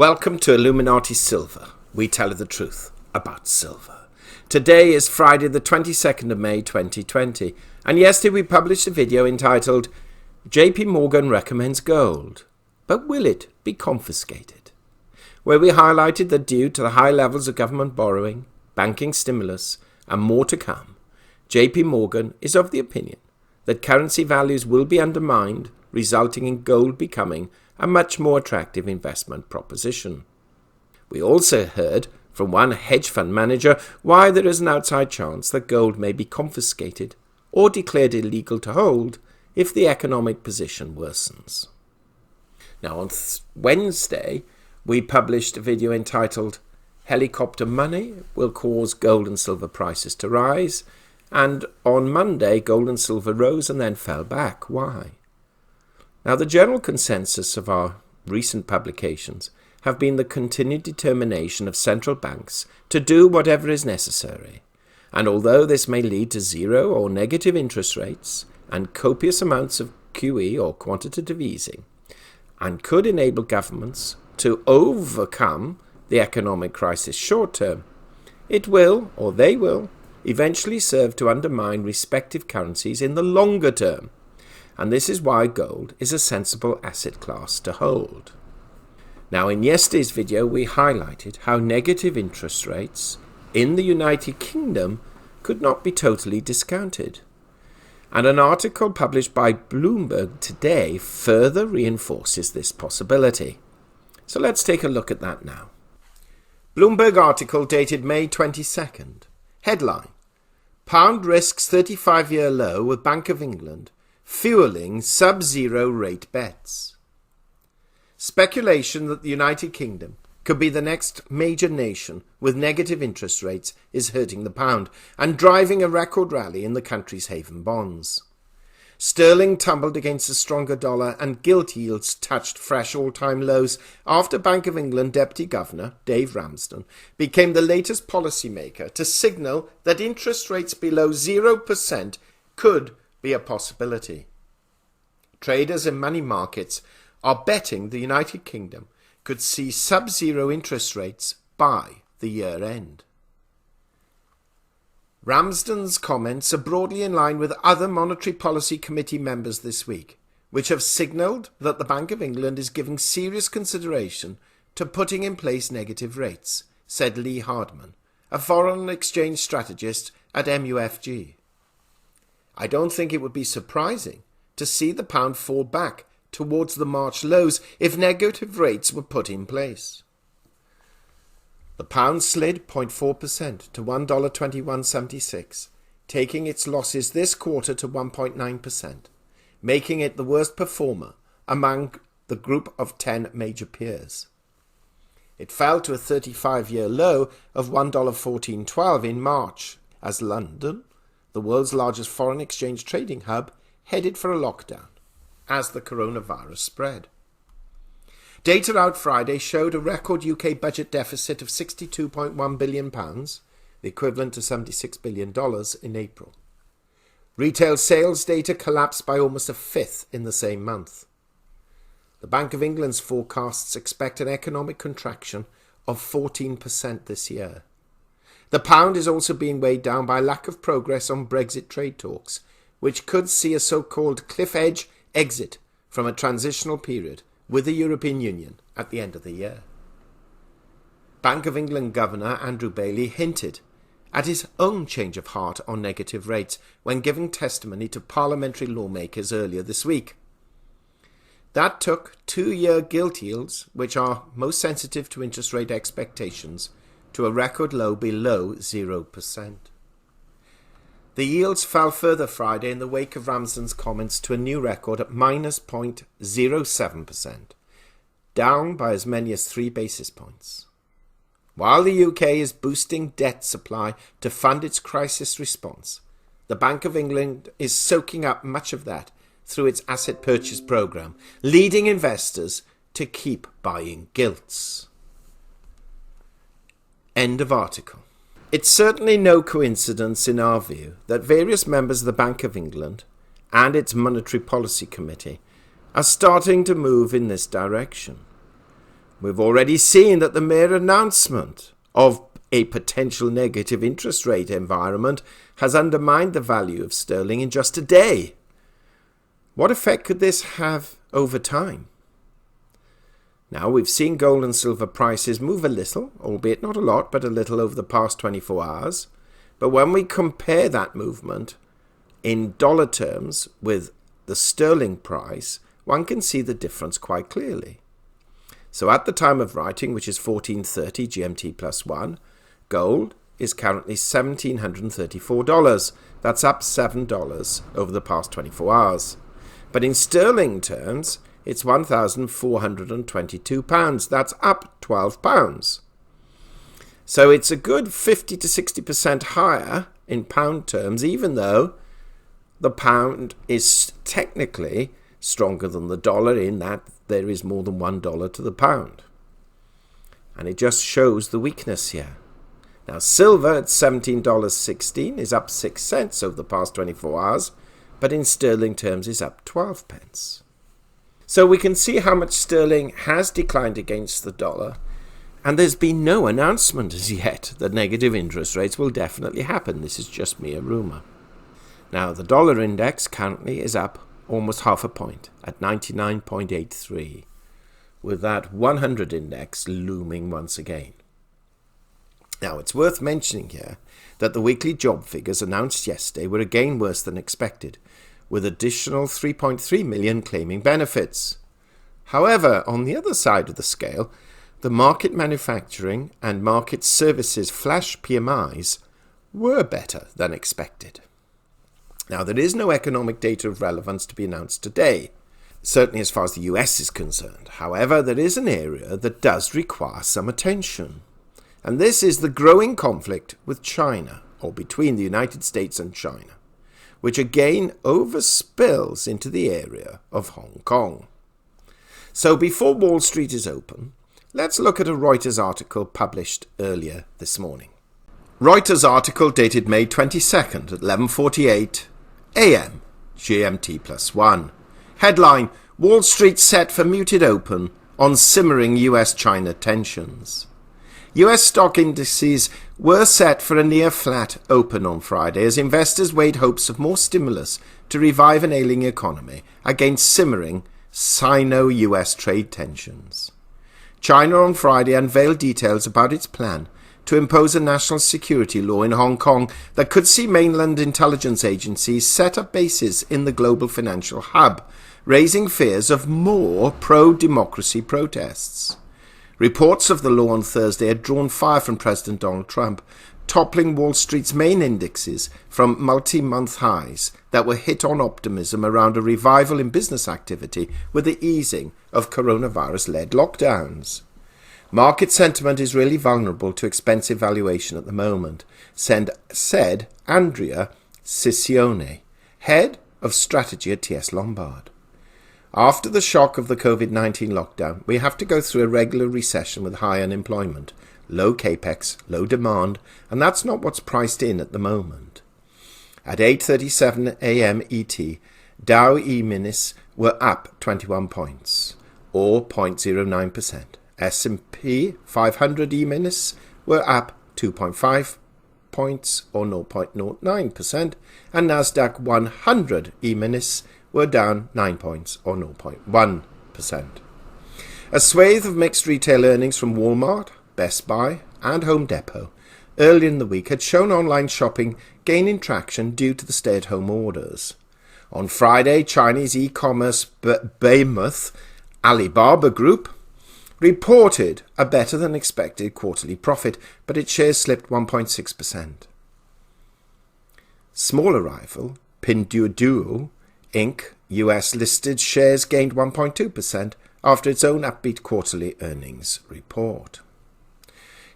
Welcome to Illuminati Silver. We tell you the truth about silver. Today is Friday the 22nd of May 2020, and yesterday we published a video entitled JP Morgan recommends gold, but will it be confiscated? Where we highlighted that due to the high levels of government borrowing, banking stimulus, and more to come, JP Morgan is of the opinion that currency values will be undermined, resulting in gold becoming a much more attractive investment proposition. We also heard from one hedge fund manager why there is an outside chance that gold may be confiscated or declared illegal to hold if the economic position worsens. Now on Wednesday, we published a video entitled Helicopter Money Will Cause Gold and Silver Prices to Rise, and on Monday, gold and silver rose and then fell back. Why? Now, the general consensus of our recent publications have been the continued determination of central banks to do whatever is necessary. And although this may lead to zero or negative interest rates and copious amounts of QE or quantitative easing, and could enable governments to overcome the economic crisis short term, it will, or they will, eventually serve to undermine respective currencies in the longer term. And this is why gold is a sensible asset class to hold. Now, in yesterday's video, we highlighted how negative interest rates in the United Kingdom could not be totally discounted. And an article published by Bloomberg today further reinforces this possibility. So let's take a look at that now. Bloomberg article dated May 22nd. Headline: Pound risks 35-year low with Bank of England fueling sub-zero rate bets. Speculation that the United Kingdom could be the next major nation with negative interest rates is hurting the pound and driving a record rally in the country's haven bonds. Sterling tumbled against a stronger dollar and gilt yields touched fresh all-time lows after Bank of England Deputy Governor Dave Ramsden became the latest policymaker to signal that interest rates below 0% could be a possibility. Traders in money markets are betting the United Kingdom could see sub-zero interest rates by the year end. Ramsden's comments are broadly in line with other Monetary Policy Committee members this week, which have signalled that the Bank of England is giving serious consideration to putting in place negative rates, said Lee Hardman, a foreign exchange strategist at MUFG. I don't think it would be surprising to see the pound fall back towards the March lows if negative rates were put in place. The pound slid 0.4% to $1.2176, taking its losses this quarter to 1.9%, making it the worst performer among the group of 10 major peers. It fell to a 35-year low of $1.1412 in March as London, the world's largest foreign exchange trading hub, headed for a lockdown as the coronavirus spread. Data out Friday showed a record UK budget deficit of £62.1 billion, the equivalent to $76 billion in April. Retail sales data collapsed by almost a fifth in the same month. The Bank of England's forecasts expect an economic contraction of 14% this year. The pound is also being weighed down by lack of progress on Brexit trade talks, which could see a so-called cliff edge exit from a transitional period with the European Union at the end of the year. Bank of England Governor Andrew Bailey hinted at his own change of heart on negative rates when giving testimony to parliamentary lawmakers earlier this week. That took 2-year gilt yields, which are most sensitive to interest rate expectations, to a record low below 0%. The yields fell further Friday in the wake of Ramsden's comments to a new record at minus 0.07%, down by as many as 3 basis points. While the UK is boosting debt supply to fund its crisis response, the Bank of England is soaking up much of that through its asset purchase programme, leading investors to keep buying gilts. End of article. It's certainly no coincidence in our view that various members of the Bank of England and its Monetary Policy Committee are starting to move in this direction. We've already seen that the mere announcement of a potential negative interest rate environment has undermined the value of sterling in just a day. What effect could this have over time? Now, we've seen gold and silver prices move a little, albeit not a lot, but a little over the past 24 hours. But when we compare that movement in dollar terms with the sterling price, one can see the difference quite clearly. So at the time of writing, which is 14:30 GMT plus 1, gold is currently $1,734. That's up $7 over the past 24 hours. But in sterling terms, it's £1,422. That's up £12. So it's a good 50 to 60% higher in pound terms, even though the pound is technically stronger than the dollar in that there is more than $1 to the pound. And it just shows the weakness here. Now, silver at $17.16 is up 6 cents over the past 24 hours, but in sterling terms is up 12 pence. So we can see how much sterling has declined against the dollar, and there's been no announcement as yet that negative interest rates will definitely happen. This is just mere rumour. Now, the dollar index currently is up almost half a point at 99.83, with that 100 index looming once again. Now, it's worth mentioning here that the weekly job figures announced yesterday were again worse than expected, with additional 3.3 million claiming benefits. However, on the other side of the scale, the market manufacturing and market services flash PMIs were better than expected. Now, there is no economic data of relevance to be announced today, certainly as far as the US is concerned. However, there is an area that does require some attention, and this is the growing conflict with China, or between the United States and China, which again overspills into the area of Hong Kong. So before Wall Street is open, let's look at a Reuters article published earlier this morning. Reuters article dated May 22nd at 11:48 a.m. GMT plus 1. Headline: Wall Street set for muted open on simmering US-China tensions. US stock indices were set for a near-flat open on Friday as investors weighed hopes of more stimulus to revive an ailing economy against simmering Sino-US trade tensions. China on Friday unveiled details about its plan to impose a national security law in Hong Kong that could see mainland intelligence agencies set up bases in the global financial hub, raising fears of more pro-democracy protests. Reports of the law on Thursday had drawn fire from President Donald Trump, toppling Wall Street's main indexes from multi-month highs that were hit on optimism around a revival in business activity with the easing of coronavirus-led lockdowns. Market sentiment is really vulnerable to expensive valuation at the moment, said Andrea Ciccione, head of strategy at TS Lombard. After the shock of the COVID-19 lockdown, we have to go through a regular recession with high unemployment, low capex, low demand, and that's not what's priced in at the moment. At 8:37 a.m. ET, Dow E-minis were up 21 points, or 0.09%. S&P 500 E-minis were up 2.5 points, or 0.09%, and Nasdaq 100 E-minis were down 9 points, or 0.1%. A swathe of mixed retail earnings from Walmart, Best Buy, and Home Depot early in the week had shown online shopping gaining traction due to the stay-at-home orders. On Friday, Chinese e-commerce behemoth Alibaba Group reported a better-than-expected quarterly profit, but its shares slipped 1.6%. Smaller rival, Pinduoduo Inc., US-listed shares gained 1.2% after its own upbeat quarterly earnings report.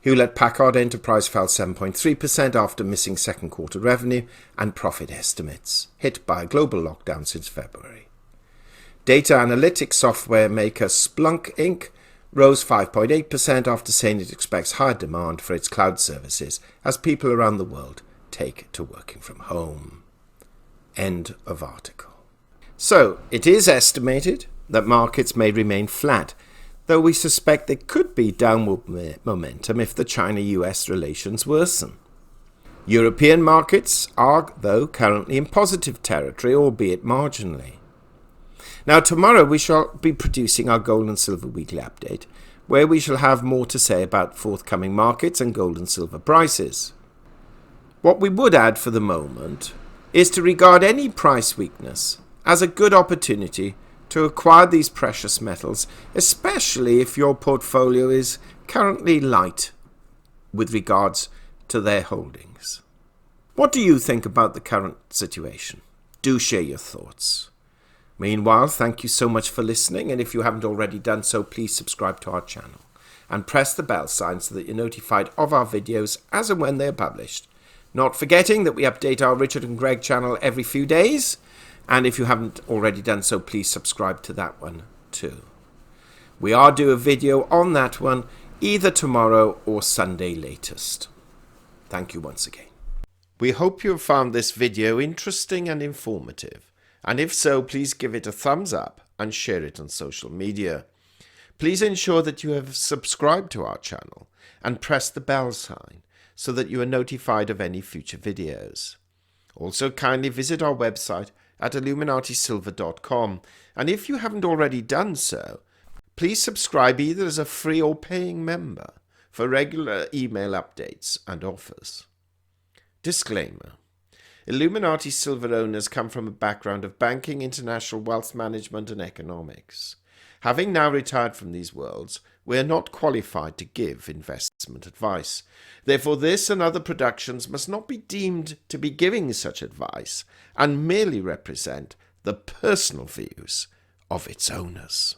Hewlett-Packard Enterprise fell 7.3% after missing second quarter revenue and profit estimates, hit by a global lockdown since February. Data analytics software maker Splunk Inc. rose 5.8% after saying it expects higher demand for its cloud services as people around the world take to working from home. End of article. So, it is estimated that markets may remain flat though we suspect there could be downward momentum if the China-US relations worsen. European markets are, though, currently in positive territory, albeit marginally. Now, tomorrow we shall be producing our Gold and Silver Weekly Update, where we shall have more to say about forthcoming markets and gold and silver prices. What we would add for the moment is to regard any price weakness as a good opportunity to acquire these precious metals, especially if your portfolio is currently light with regards to their holdings. What do you think about the current situation? Do share your thoughts. Meanwhile, thank you so much for listening, and if you haven't already done so, please subscribe to our channel and press the bell sign so that you're notified of our videos as and when they're published. Not forgetting that we update our Richard and Greg channel every few days, and if you haven't already done so, please subscribe to that one too. We are due a video on that one either tomorrow or Sunday latest. Thank you once again. We hope you have found this video interesting and informative, and if so, please give it a thumbs up and share it on social media. Please ensure that you have subscribed to our channel and press the bell sign so that you are notified of any future videos. Also, kindly visit our website at illuminatisilver.com, and if you haven't already done so, please subscribe either as a free or paying member for regular email updates and offers. Disclaimer: Illuminati Silver owners come from a background of banking, international wealth management and economics. Having now retired from these worlds, we are not qualified to give investment advice. Therefore, this and other productions must not be deemed to be giving such advice and merely represent the personal views of its owners.